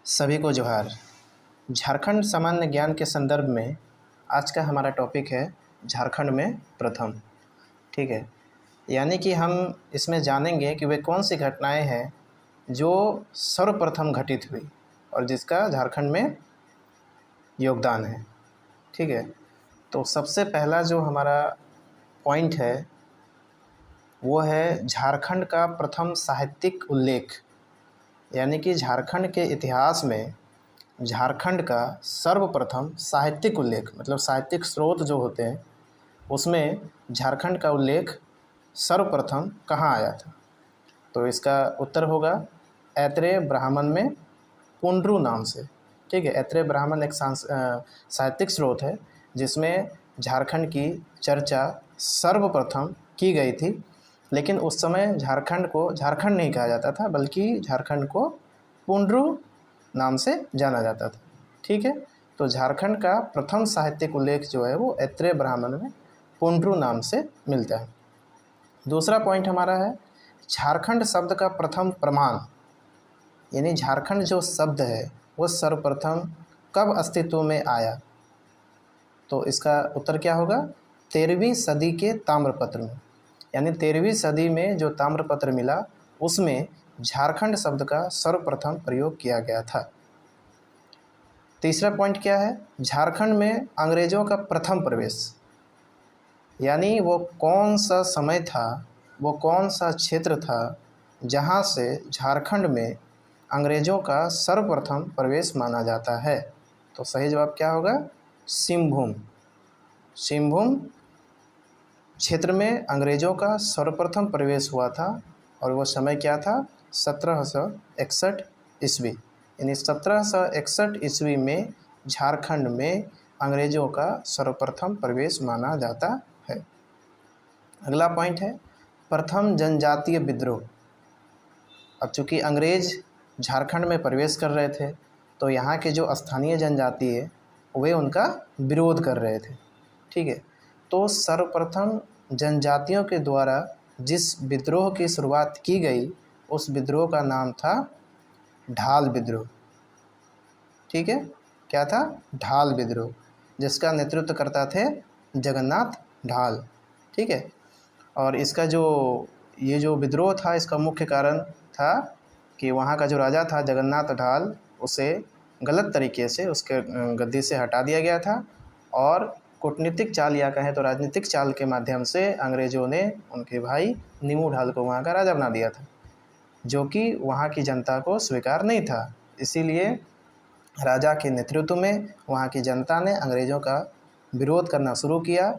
सभी को जोहार। झारखंड सामान्य ज्ञान के संदर्भ में आज का हमारा टॉपिक है झारखंड में प्रथम। ठीक है, यानी कि हम इसमें जानेंगे कि वे कौन सी घटनाएं हैं जो सर्वप्रथम घटित हुई और जिसका झारखंड में योगदान है। ठीक है, तो सबसे पहला जो हमारा पॉइंट है वो है झारखंड का प्रथम साहित्यिक उल्लेख, यानी कि झारखंड के इतिहास में झारखंड का सर्वप्रथम साहित्यिक उल्लेख, मतलब साहित्यिक स्रोत जो होते हैं उसमें झारखंड का उल्लेख सर्वप्रथम कहाँ आया था। तो इसका उत्तर होगा ऐत्रेय ब्राह्मण में पुंड्रू नाम से। ठीक है, ऐत्रेय ब्राह्मण एक साहित्यिक स्रोत है जिसमें झारखंड की चर्चा सर्वप्रथम की गई थी। लेकिन उस समय झारखंड को झारखंड नहीं कहा जाता था, बल्कि झारखंड को पुंड्रू नाम से जाना जाता था। ठीक है, तो झारखंड का प्रथम साहित्यिक उल्लेख जो है वो ऐत्रेय ब्राह्मण में पुंड्रू नाम से मिलता है। दूसरा पॉइंट हमारा है झारखंड शब्द का प्रथम प्रमाण, यानी झारखंड जो शब्द है वो सर्वप्रथम कब अस्तित्व में आया। तो इसका उत्तर क्या होगा, 13वीं सदी के ताम्रपत्र में, यानी 13वीं सदी में जो ताम्रपत्र मिला उसमें झारखंड शब्द का सर्वप्रथम प्रयोग किया गया था। तीसरा पॉइंट क्या है, झारखंड में अंग्रेज़ों का प्रथम प्रवेश, यानी वो कौन सा समय था, वो कौन सा क्षेत्र था जहाँ से झारखंड में अंग्रेज़ों का सर्वप्रथम प्रवेश माना जाता है। तो सही जवाब क्या होगा, सिंहभूम। सिंहभूम क्षेत्र में अंग्रेज़ों का सर्वप्रथम प्रवेश हुआ था और वो समय क्या था, 1761 ईस्वी। यानी 1761 ईस्वी में झारखंड में अंग्रेज़ों का सर्वप्रथम प्रवेश माना जाता है। अगला पॉइंट है प्रथम जनजातीय विद्रोह। अब चूँकि अंग्रेज़ झारखंड में प्रवेश कर रहे थे तो यहाँ के जो स्थानीय जनजाति है वे उनका विरोध कर रहे थे। ठीक है, तो सर्वप्रथम जनजातियों के द्वारा जिस विद्रोह की शुरुआत की गई उस विद्रोह का नाम था ढाल विद्रोह। ठीक है, क्या था, ढाल विद्रोह, जिसका नेतृत्व करता थे जगन्नाथ ढाल। ठीक है, और इसका ये जो विद्रोह था इसका मुख्य कारण था कि वहाँ का जो राजा था जगन्नाथ ढाल, उसे गलत तरीके से उसके गद्दी से हटा दिया गया था और कूटनीतिक चाल या कहें तो राजनीतिक चाल के माध्यम से अंग्रेज़ों ने उनके भाई नीमू ढाल को वहाँ का राजा बना दिया था, जो कि वहाँ की जनता को स्वीकार नहीं था। इसीलिए राजा के नेतृत्व में वहाँ की जनता ने अंग्रेज़ों का विरोध करना शुरू किया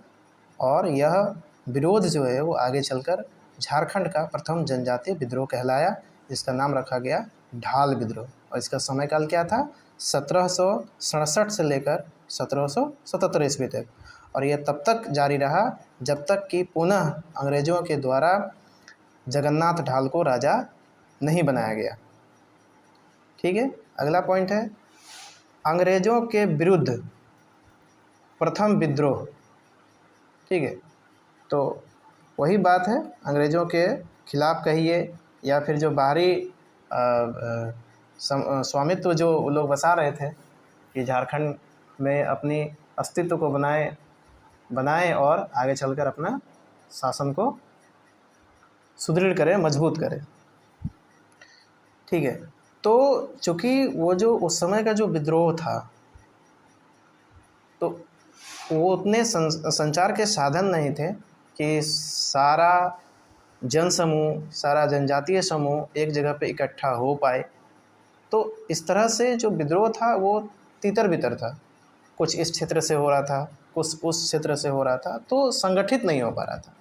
और यह विरोध जो है वो आगे चलकर झारखंड का प्रथम जनजातीय विद्रोह कहलाया, जिसका नाम रखा गया ढाल विद्रोह। और इसका समय काल क्या था, 1767 से लेकर 1777 ईस्वी तक, और यह तब तक जारी रहा जब तक कि पुनः अंग्रेज़ों के द्वारा जगन्नाथ ढाल को राजा नहीं बनाया गया। ठीक है, अगला पॉइंट है अंग्रेज़ों के विरुद्ध प्रथम विद्रोह। ठीक है, तो वही बात है, अंग्रेज़ों के खिलाफ़ कहिए या फिर जो बाहरी स्वामित्व जो लोग बसा रहे थे कि झारखंड में अपनी अस्तित्व को बनाए और आगे चलकर अपना शासन को सुदृढ़ करें, मजबूत करें। ठीक है, तो चूँकि वो जो उस समय का जो विद्रोह था तो वो उतने संचार के साधन नहीं थे कि सारा जनसमूह, सारा जनजातीय समूह एक जगह पे इकट्ठा हो पाए। तो इस तरह से जो विद्रोह था वो तितर बितर था, कुछ इस क्षेत्र से हो रहा था, कुछ उस क्षेत्र से हो रहा था, तो संगठित नहीं हो पा रहा था।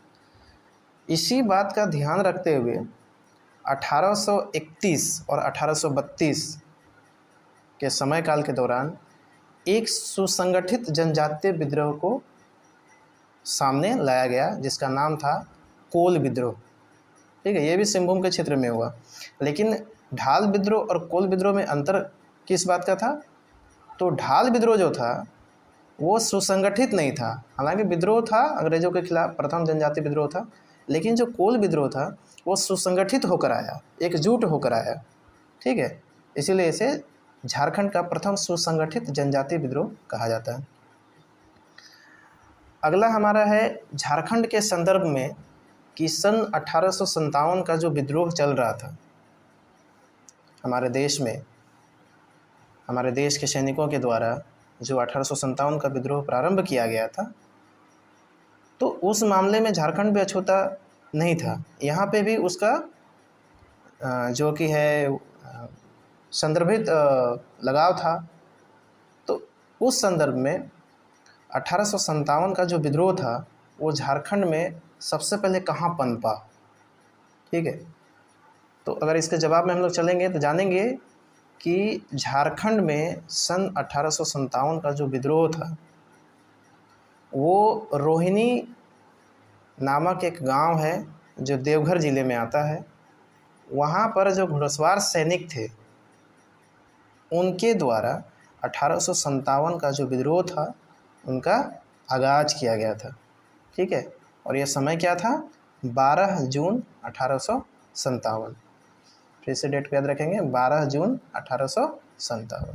इसी बात का ध्यान रखते हुए 1831 और 1832 के समय काल के दौरान एक सुसंगठित जनजातीय विद्रोह को सामने लाया गया जिसका नाम था कोल विद्रोह। ठीक है, ये भी सिंहभूम के क्षेत्र में हुआ, लेकिन ढाल विद्रोह और कोल विद्रोह में अंतर किस बात का था, तो ढाल विद्रोह जो था वो सुसंगठित नहीं था। हालांकि विद्रोह था अंग्रेज़ों के खिलाफ, प्रथम जनजातीय विद्रोह था, लेकिन जो कोल विद्रोह था वो सुसंगठित होकर आया, एकजुट होकर आया। ठीक है, इसीलिए इसे झारखंड का प्रथम सुसंगठित जनजातीय विद्रोह कहा जाता है। अगला हमारा है झारखंड के संदर्भ में कि सन 1857 का जो विद्रोह चल रहा था हमारे देश में, हमारे देश के सैनिकों के द्वारा जो 1857 का विद्रोह प्रारंभ किया गया था, तो उस मामले में झारखंड भी अछूता नहीं था। यहाँ पे भी उसका जो कि है संदर्भित लगाव था। तो उस संदर्भ में 1857 का जो विद्रोह था वो झारखंड में सबसे पहले कहाँ पनपा, ठीक है। तो अगर इसके जवाब में हम लोग चलेंगे तो जानेंगे कि झारखंड में सन 1857 का जो विद्रोह था वो रोहिणी नामक एक गांव है जो देवघर ज़िले में आता है। वहाँ पर जो घुड़सवार सैनिक थे उनके द्वारा 1857 का जो विद्रोह था उनका आगाज़ किया गया था, ठीक है। और यह समय क्या था? 12 जून 1857। फिर से डेट को याद रखेंगे, 12 जून 1857।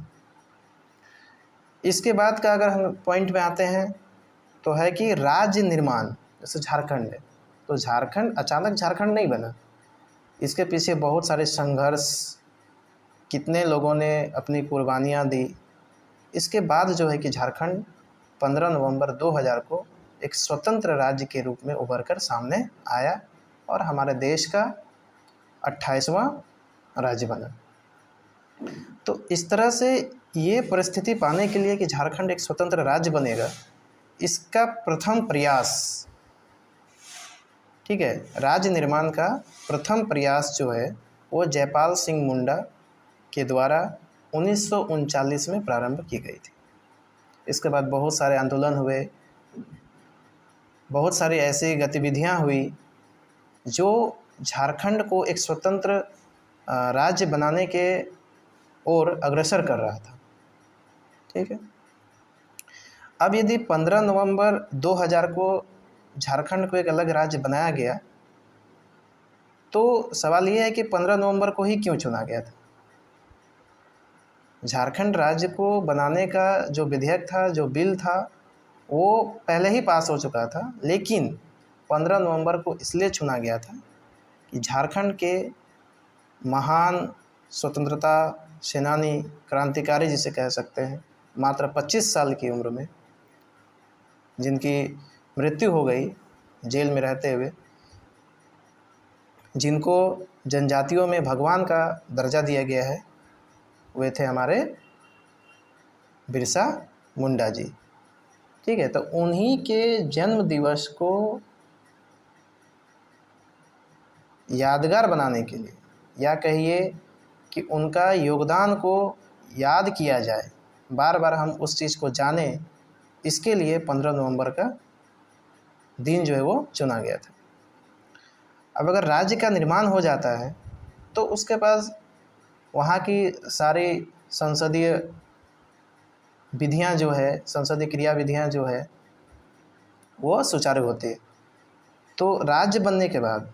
इसके बाद का अगर हम पॉइंट में आते हैं तो है कि राज्य निर्माण। जैसे झारखंड है तो झारखंड अचानक झारखंड नहीं बना, इसके पीछे बहुत सारे संघर्ष, कितने लोगों ने अपनी कुर्बानियाँ दी। इसके बाद जो है कि झारखंड 15 नवंबर 2000 को एक स्वतंत्र राज्य के रूप में उभर कर सामने आया और हमारे देश का 28वां राज्य बना। तो इस तरह से ये परिस्थिति पाने के लिए कि झारखंड एक स्वतंत्र राज्य बनेगा, इसका प्रथम प्रयास, ठीक है, राज्य निर्माण का प्रथम प्रयास जो है वो जयपाल सिंह मुंडा के द्वारा 1939 में प्रारंभ की गई थी। इसके बाद बहुत सारे आंदोलन हुए, बहुत सारी ऐसी गतिविधियां हुई जो झारखंड को एक स्वतंत्र राज्य बनाने के ओर अग्रसर कर रहा था, ठीक है। अब यदि 15 नवंबर 2000 को झारखंड को एक अलग राज्य बनाया गया तो सवाल ये है कि 15 नवंबर को ही क्यों चुना गया था? झारखंड राज्य को बनाने का जो विधेयक था, जो बिल था, वो पहले ही पास हो चुका था, लेकिन 15 नवंबर को इसलिए चुना गया था कि झारखंड के महान स्वतंत्रता सेनानी, क्रांतिकारी जिसे कह सकते हैं, मात्र 25 साल की उम्र में जिनकी मृत्यु हो गई जेल में रहते हुए, जिनको जनजातियों में भगवान का दर्जा दिया गया है, वे थे हमारे बिरसा मुंडा जी, ठीक है। तो उन्हीं के जन्म दिवस को यादगार बनाने के लिए, या कहिए कि उनका योगदान को याद किया जाए, बार बार हम उस चीज़ को जानें, इसके लिए 15 नवंबर का दिन जो है वो चुना गया था। अब अगर राज्य का निर्माण हो जाता है तो उसके पास वहाँ की सारी संसदीय विधियाँ जो है, संसदीय क्रिया विधियाँ जो है वो सुचारू होती है। तो राज्य बनने के बाद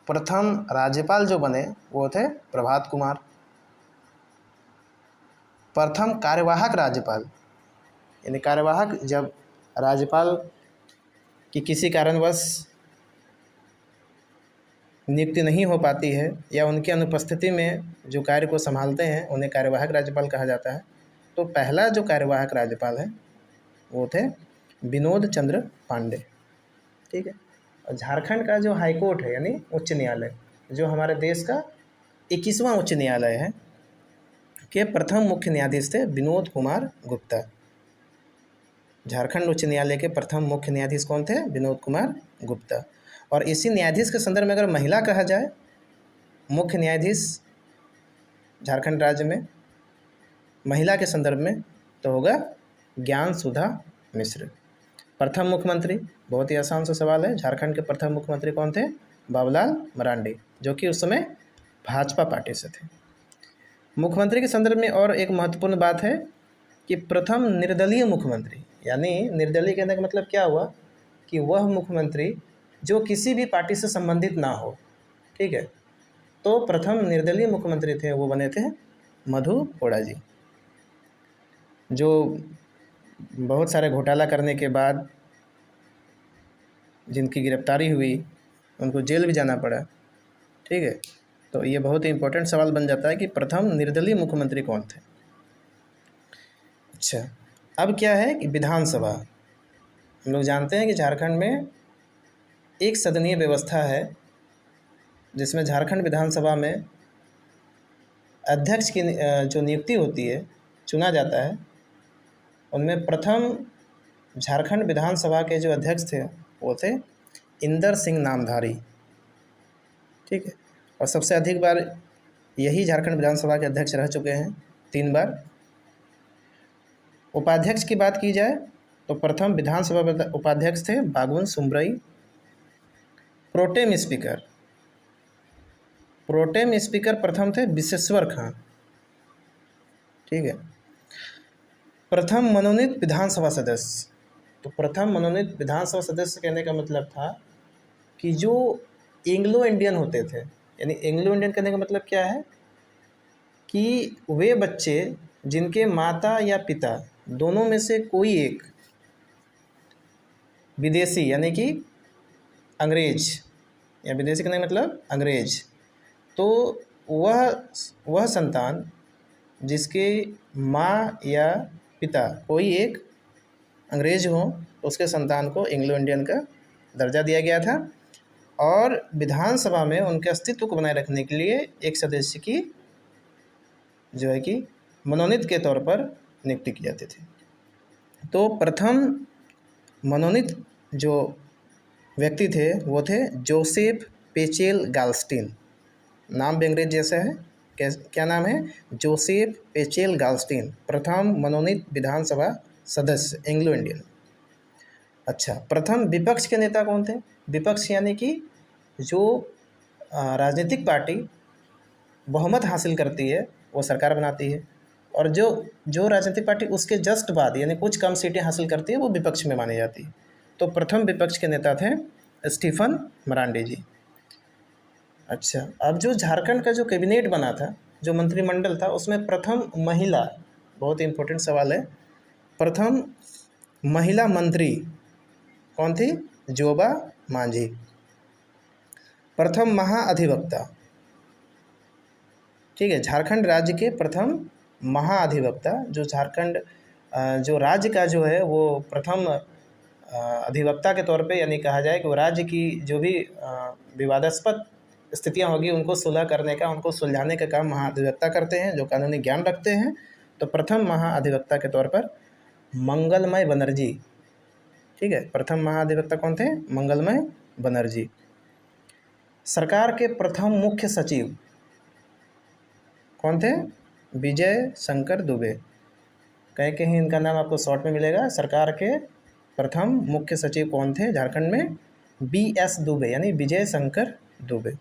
प्रथम राज्यपाल जो बने वो थे प्रभात कुमार। प्रथम कार्यवाहक राज्यपाल, यानी कार्यवाहक, जब राज्यपाल की किसी कारणवश नियुक्ति नहीं हो पाती है या उनकी अनुपस्थिति में जो कार्य को संभालते हैं उन्हें कार्यवाहक राज्यपाल कहा जाता है। तो पहला जो कार्यवाहक राज्यपाल है वो थे विनोद चंद्र पांडे, ठीक है। और झारखंड का जो हाईकोर्ट है यानी उच्च न्यायालय, जो हमारे देश का 21वां उच्च न्यायालय है, के प्रथम मुख्य न्यायाधीश थे विनोद कुमार गुप्ता। झारखंड उच्च न्यायालय के प्रथम मुख्य न्यायाधीश कौन थे? विनोद कुमार गुप्ता। और इसी न्यायाधीश के संदर्भ में अगर महिला कहा जाए मुख्य न्यायाधीश झारखंड राज्य में, महिला के संदर्भ में, तो होगा ज्ञान सुधा मिश्र। प्रथम मुख्यमंत्री, बहुत ही आसान सा सवाल है, झारखंड के प्रथम मुख्यमंत्री कौन थे? बाबूलाल मरांडी, जो कि उस समय भाजपा पार्टी से थे। मुख्यमंत्री के संदर्भ में और एक महत्वपूर्ण बात है कि प्रथम निर्दलीय मुख्यमंत्री, यानी निर्दलीय कहने का मतलब क्या हुआ कि वह मुख्यमंत्री जो किसी भी पार्टी से संबंधित ना हो, ठीक है। तो प्रथम निर्दलीय मुख्यमंत्री थे वो बने थे मधु कोड़ा जी। जो बहुत सारे घोटाला करने के बाद जिनकी गिरफ्तारी हुई, उनको जेल भी जाना पड़ा। ठीक है, तो ये बहुत ही इम्पोर्टेंट सवाल बन जाता है कि प्रथम निर्दलीय मुख्यमंत्री कौन थे। अच्छा, अब क्या है कि विधानसभा, हम लोग जानते हैं कि झारखंड में एक सदनीय व्यवस्था है, जिसमें झारखंड विधानसभा में अध्यक्ष की जो नियुक्ति होती है, चुना जाता है। उनमें प्रथम झारखंड विधानसभा के जो अध्यक्ष थे वो थे इंदर सिंह नामधारी। ठीक है, और सबसे अधिक बार यही झारखंड विधानसभा के अध्यक्ष रह चुके हैं, 3 बार। उपाध्यक्ष की बात की जाए तो प्रथम विधानसभा उपाध्यक्ष थे बागुन सुमरई। प्रोटेम स्पीकर प्रथम थे विश्वेश्वर खां। ठीक है, प्रथम मनोनीत विधानसभा सदस्य, तो प्रथम मनोनीत विधानसभा सदस्य कहने का मतलब था कि जो एंग्लो इंडियन होते थे, यानी एंग्लो इंडियन कहने का मतलब क्या है कि वे बच्चे जिनके माता या पिता दोनों में से कोई एक विदेशी यानी कि अंग्रेज, या विदेशी कहने का मतलब अंग्रेज, तो वह संतान जिसके माँ या पिता कोई एक अंग्रेज हो, उसके संतान को एंग्लो इंडियन का दर्जा दिया गया था। और विधानसभा में उनके अस्तित्व को बनाए रखने के लिए एक सदस्य की जो है कि मनोनीत के तौर पर नियुक्ति की जाती थी। तो प्रथम मनोनीत जो व्यक्ति थे वो थे जोसेफ पेचेल गाल्स्टीन। नाम भी अंग्रेज जैसा है, क्या नाम है? जोसेफ पेचेल गाल्स्टीन, प्रथम मनोनीत विधानसभा सदस्य एंग्लो इंडियन। अच्छा, प्रथम विपक्ष के नेता कौन थे? विपक्ष यानी कि जो राजनीतिक पार्टी बहुमत हासिल करती है वो सरकार बनाती है, और जो राजनीतिक पार्टी उसके जस्ट बाद यानी कुछ कम सीटें हासिल करती है वो विपक्ष में मानी जाती है। तो प्रथम विपक्ष के नेता थे स्टीफन मरांडी जी। अच्छा, अब जो झारखंड का जो कैबिनेट बना था, जो मंत्रिमंडल था, उसमें प्रथम महिला, बहुत इंपॉर्टेंट सवाल है, प्रथम महिला मंत्री कौन थी? जोबा मांझी। प्रथम महाअधिवक्ता, ठीक है, झारखंड राज्य के प्रथम महाअधिवक्ता, जो झारखंड जो राज्य का जो है वो प्रथम अधिवक्ता के तौर पे, यानी कहा जाए कि वो राज्य की जो भी विवादास्पद स्थितियां होगी उनको सुलह करने का, उनको सुलझाने का काम महाअधिवक्ता करते हैं, जो कानूनी ज्ञान रखते हैं। तो प्रथम महाअधिवक्ता के तौर पर मंगलमय बनर्जी। ठीक है, प्रथम महाअधिवक्ता कौन थे? मंगलमय बनर्जी। सरकार के प्रथम मुख्य सचिव कौन थे? विजय शंकर दुबे। कहीं कहीं इनका नाम आपको शॉर्ट में मिलेगा। सरकार के प्रथम मुख्य सचिव कौन थे झारखंड में? BS दुबे, यानी विजय शंकर दुबे।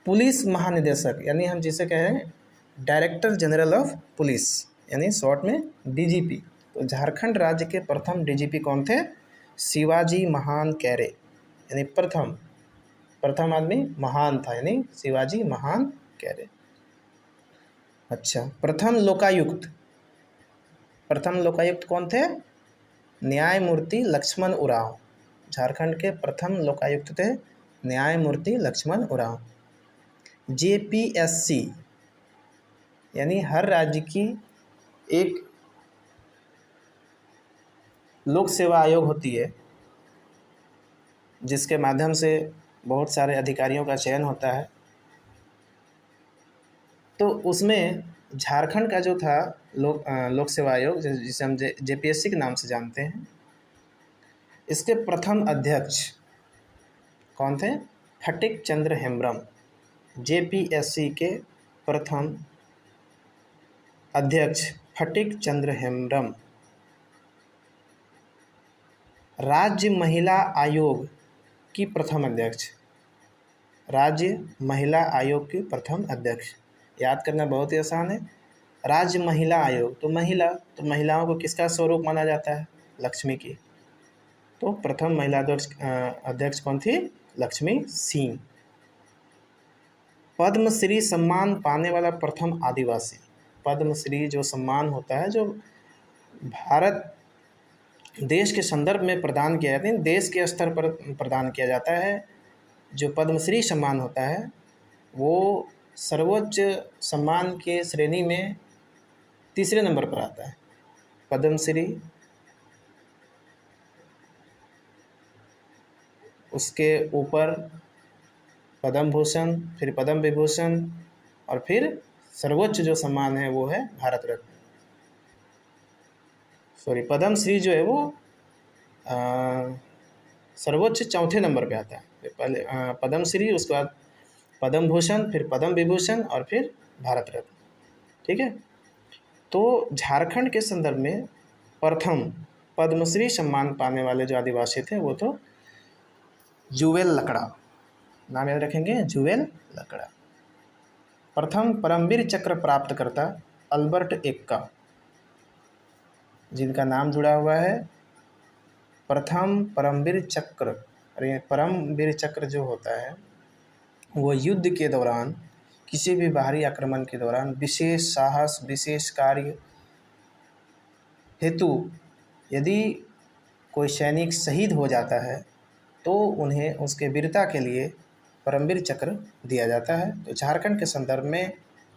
पुलिस महानिदेशक, यानी हम जिसे कहें डायरेक्टर जनरल ऑफ पुलिस, यानी शॉर्ट में DGP। तो झारखंड राज्य के प्रथम DGP कौन थे? शिवाजी महान कैरे, यानी प्रथम आदमी महान था, यानी शिवाजी महान कैरे। अच्छा, प्रथम लोकायुक्त कौन थे? न्यायमूर्ति लक्ष्मण उरांव। झारखंड के प्रथम लोकायुक्त थे न्यायमूर्ति लक्ष्मण उरांव। JPSC, यानी हर राज्य की एक लोक सेवा आयोग होती है, जिसके माध्यम से बहुत सारे अधिकारियों का चयन होता है। तो उसमें झारखंड का जो था लोक सेवा आयोग, जिसे हम JPSC के नाम से जानते हैं, इसके प्रथम अध्यक्ष कौन थे? फटिक चंद्र हेम्ब्रम। JPSC के प्रथम अध्यक्ष फटिक चंद्र हेम्ब्रम। राज्य महिला आयोग की प्रथम अध्यक्ष, राज्य महिला आयोग की प्रथम अध्यक्ष, याद करना बहुत ही आसान है। राज्य महिला आयोग, तो महिलाओं को किसका स्वरूप माना जाता है? लक्ष्मी की। तो प्रथम महिला अध्यक्ष कौन थी? लक्ष्मी सिंह। पद्मश्री सम्मान पाने वाला प्रथम आदिवासी, पद्मश्री जो सम्मान होता है, जो भारत देश के संदर्भ में प्रदान किया जाता है, देश के स्तर पर प्रदान किया जाता है, जो पद्मश्री सम्मान होता है वो सर्वोच्च सम्मान के श्रेणी में तीसरे नंबर पर आता है। पद्मश्री, उसके ऊपर पद्म भूषण, फिर पद्म विभूषण, और फिर सर्वोच्च जो सम्मान है वो है भारत रत्न। पद्मश्री जो है वो सर्वोच्च चौथे नंबर पे आता है। पहले पद्मश्री, उसके बाद पद्म भूषण, फिर पद्म विभूषण और फिर भारत रत्न। ठीक है, तो झारखंड के संदर्भ में प्रथम पद्मश्री सम्मान पाने वाले जो आदिवासी थे वो तो जुवेल लकड़ा, नाम याद रखेंगे, जुवेल लकड़ा। प्रथम परमवीर चक्र प्राप्तकर्ता अल्बर्ट एक्का, जिनका नाम जुड़ा हुआ है प्रथम परमवीर चक्र। और ये परमवीर चक्र जो होता है वो युद्ध के दौरान, किसी भी बाहरी आक्रमण के दौरान विशेष साहस, विशेष कार्य हेतु यदि कोई सैनिक शहीद हो जाता है तो उन्हें उसके वीरता के लिए परमवीर चक्र दिया जाता है। तो झारखंड के संदर्भ में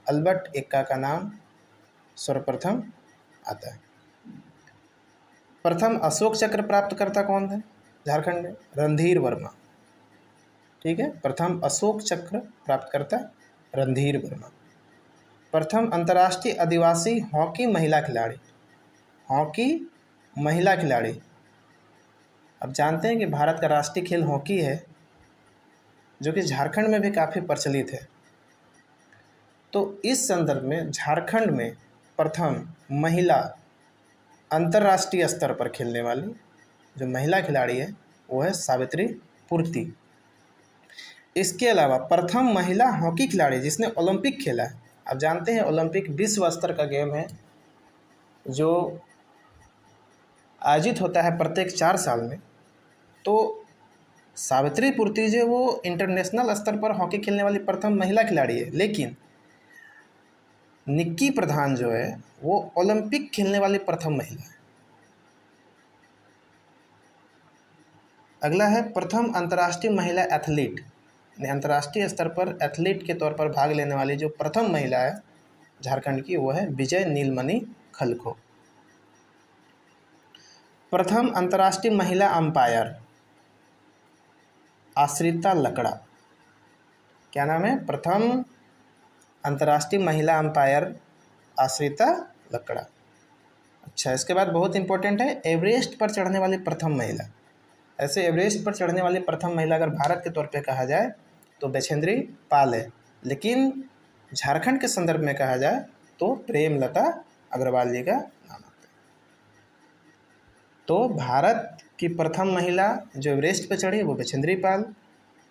अल्बर्ट एक्का का नाम सर्वप्रथम आता है। प्रथम अशोक चक्र प्राप्तकर्ता कौन थे झारखंड में? रणधीर वर्मा। ठीक है, प्रथम अशोक चक्र प्राप्तकर्ता रणधीर वर्मा। प्रथम अंतर्राष्ट्रीय आदिवासी हॉकी महिला खिलाड़ी, हॉकी महिला खिलाड़ी। अब जानते हैं कि भारत का राष्ट्रीय खेल हॉकी है, जो कि झारखंड में भी काफ़ी प्रचलित है। तो इस संदर्भ में झारखंड में प्रथम महिला अंतर्राष्ट्रीय स्तर पर खेलने वाली जो महिला खिलाड़ी है वो है सावित्री पूर्ति। इसके अलावा प्रथम महिला हॉकी खिलाड़ी जिसने ओलंपिक खेला है। आप जानते हैं ओलंपिक विश्व स्तर का गेम है जो आयोजित होता है प्रत्येक 4 साल में। तो सावित्री पूर्ति जो वो इंटरनेशनल स्तर पर हॉकी खेलने वाली प्रथम महिला खिलाड़ी है, लेकिन निक्की प्रधान जो है वो ओलंपिक खेलने वाली प्रथम महिला है। अगला है प्रथम अंतर्राष्ट्रीय महिला एथलीट, अंतर्राष्ट्रीय स्तर पर एथलीट के तौर पर भाग लेने वाली जो प्रथम महिला है झारखंड की वो है विजय नीलमणि खलखो। प्रथम अंतर्राष्ट्रीय महिला अंपायर आश्रिता लकड़ा। क्या नाम है? प्रथम अंतर्राष्ट्रीय महिला अंपायर आश्रिता लकड़ा। अच्छा, इसके बाद बहुत इंपॉर्टेंट है एवरेस्ट पर चढ़ने वाली प्रथम महिला। ऐसे एवरेस्ट पर चढ़ने वाली प्रथम महिला अगर भारत के तौर पे कहा जाए तो बछेंद्री पाल है, लेकिन झारखंड के संदर्भ में कहा जाए तो प्रेमलता अग्रवाल जी का नाम आता है। तो भारत की प्रथम महिला जो एवरेस्ट पर चढ़ी वो बछेंद्री पाल,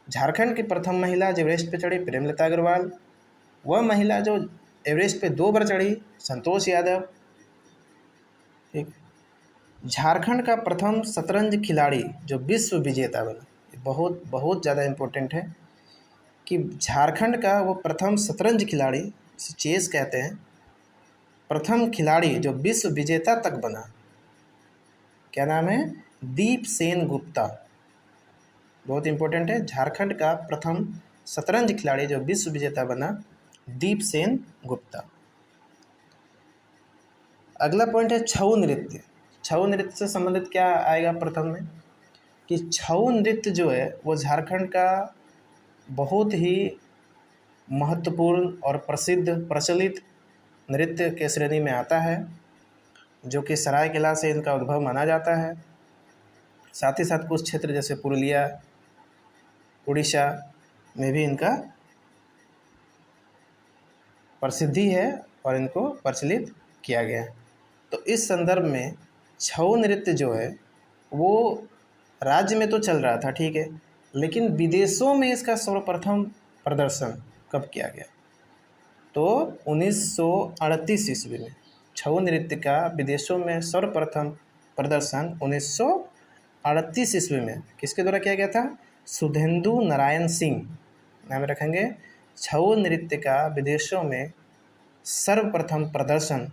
झारखंड की प्रथम महिला जो एवरेस्ट पर चढ़ी प्रेमलता अग्रवाल, वह महिला जो एवरेस्ट पे 2 बार चढ़ी संतोष यादव। ठीक, झारखंड का प्रथम शतरंज खिलाड़ी जो विश्व विजेता बना, बहुत बहुत ज़्यादा इम्पोर्टेंट है कि झारखंड का वो प्रथम शतरंज खिलाड़ी, इसे चेस कहते हैं, प्रथम खिलाड़ी जो विश्व विजेता तक बना, क्या नाम है? दीप सेन गुप्ता। बहुत इम्पोर्टेंट है, झारखंड का प्रथम शतरंज खिलाड़ी जो विश्व विजेता बना दीप सेन गुप्ता। अगला पॉइंट है छऊ नृत्य। छऊ नृत्य से संबंधित क्या आएगा प्रथम में कि छऊ नृत्य जो है वो झारखंड का बहुत ही महत्वपूर्ण और प्रसिद्ध प्रचलित नृत्य के श्रेणी में आता है, जो कि सरायकेला से इनका उद्भव माना जाता है। साथ ही साथ कुछ क्षेत्र जैसे पुरुलिया, उड़ीसा में भी इनका प्रसिद्धि है और इनको प्रचलित किया गया है। तो इस संदर्भ में छऊ नृत्य जो है वो राज्य में तो चल रहा था, ठीक है, लेकिन विदेशों में इसका सर्वप्रथम प्रदर्शन कब किया गया? तो 1938 ईस्वी में छऊ नृत्य का विदेशों में सर्वप्रथम प्रदर्शन 1938 ईस्वी में किसके द्वारा किया गया था? सुधेंदु नारायण सिंह, नाम रखेंगे। छऊ नृत्य का विदेशों में सर्वप्रथम प्रदर्शन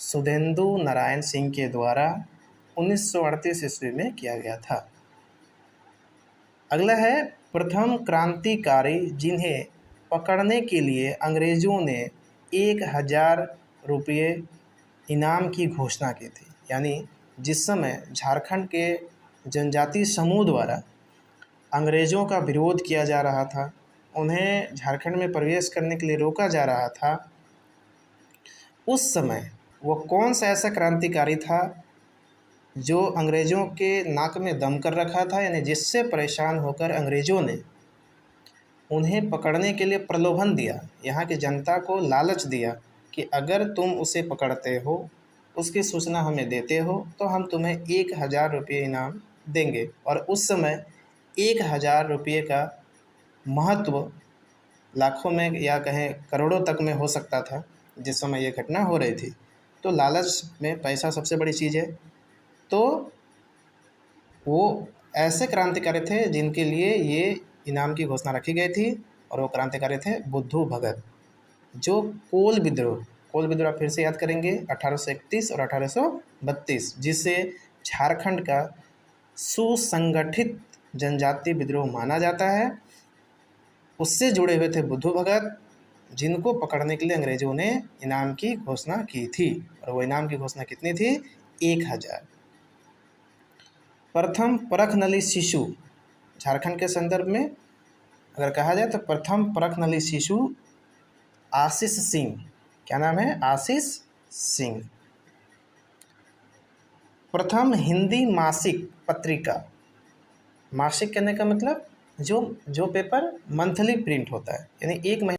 सुधेंदु नारायण सिंह के द्वारा 1938 ईस्वी में किया गया था। अगला है प्रथम क्रांतिकारी जिन्हें पकड़ने के लिए अंग्रेज़ों ने 1000 रुपये इनाम की घोषणा की थी। यानी जिस समय झारखंड के जनजातीय समूह द्वारा अंग्रेज़ों का विरोध किया जा रहा था, उन्हें झारखंड में प्रवेश करने के लिए रोका जा रहा था, उस समय वो कौन सा ऐसा क्रांतिकारी था जो अंग्रेज़ों के नाक में दम कर रखा था, यानी जिससे परेशान होकर अंग्रेज़ों ने उन्हें पकड़ने के लिए प्रलोभन दिया, यहाँ की जनता को लालच दिया कि अगर तुम उसे पकड़ते हो, उसकी सूचना हमें देते हो, तो हम तुम्हें 1000 रुपये इनाम देंगे। और उस समय 1000 रुपये का महत्व लाखों में या कहें करोड़ों तक में हो सकता था जिस समय ये घटना हो रही थी। तो लालच में पैसा सबसे बड़ी चीज़ है। तो वो ऐसे क्रांतिकारी थे जिनके लिए ये इनाम की घोषणा रखी गई थी, और वो क्रांतिकारी थे बुद्धू भगत, जो कोल विद्रोह आप फिर से याद करेंगे 1831 और 1832, जिसे झारखंड का सुसंगठित जनजातीय विद्रोह माना जाता है। उससे जुड़े हुए थे बुद्धू भगत, जिनको पकड़ने के लिए अंग्रेज़ों ने इनाम की घोषणा की थी, और वो इनाम की घोषणा कितनी थी? 1000। प्रथम परखनली शिशु झारखंड के संदर्भ में अगर कहा जाए तो प्रथम परखनली शिशु आशीष सिंह। क्या नाम है? आशीष सिंह। प्रथम हिंदी मासिक पत्रिका, मासिक कहने का मतलब जो पेपर मंथली प्रिंट होता है, यानी एक महीने